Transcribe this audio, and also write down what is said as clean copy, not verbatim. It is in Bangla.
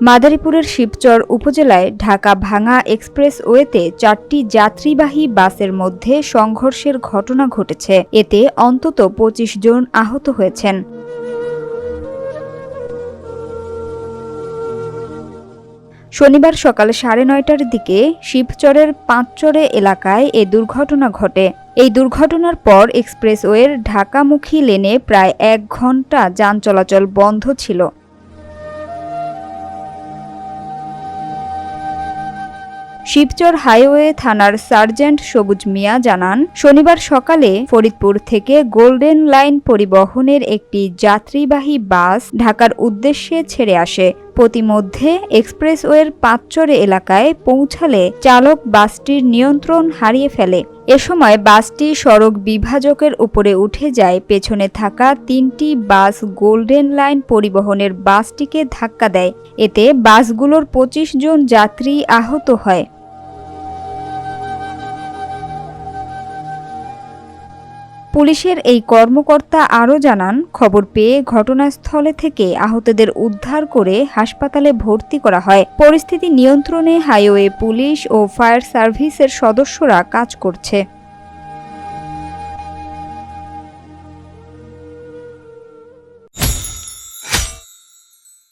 মাদারীপুরের শিবচর উপজেলায় ঢাকা-ভাঙ্গা এক্সপ্রেসওয়েতে 4টি যাত্রীবাহী বাসের মধ্যে সংঘর্ষের ঘটনা ঘটেছে। এতে অন্তত 25 জন আহত হয়েছেন। শনিবার সকাল 9:30টার দিকে শিবচরের পাঁচচরে এলাকায় এ দুর্ঘটনা ঘটে। এই দুর্ঘটনার পর এক্সপ্রেসওয়ের ঢাকামুখী লেনে প্রায় 1 ঘণ্টা যান চলাচল বন্ধ ছিল। শিবচর হাইওয়ে থানার সার্জেন্ট সবুজ মিয়া জানান, শনিবার সকালে ফরিদপুর থেকে গোল্ডেন লাইন পরিবহনের একটি যাত্রীবাহী বাস ঢাকার উদ্দেশ্যে ছেড়ে আসে। পথিমধ্যে এক্সপ্রেসওয়ের পাঁচচরে এলাকায় পৌঁছালে চালক বাসটির নিয়ন্ত্রণ হারিয়ে ফেলে। এ সময় বাসটি সড়ক বিভাজকের উপরে উঠে যায়। পেছনে থাকা 3টি বাস গোল্ডেন লাইন পরিবহনের বাসটিকে ধাক্কা দেয়। এতে বাসগুলোর 25 জন যাত্রী আহত হয়। পুলিশের এই কর্মকর্তা আরও জানান, খবর পেয়ে ঘটনাস্থলে থেকে আহতদের উদ্ধার করে হাসপাতালে ভর্তি করা হয়। পরিস্থিতি নিয়ন্ত্রণে হাইওয়ে পুলিশ ও ফায়ার সার্ভিসের সদস্যরা কাজ করছে।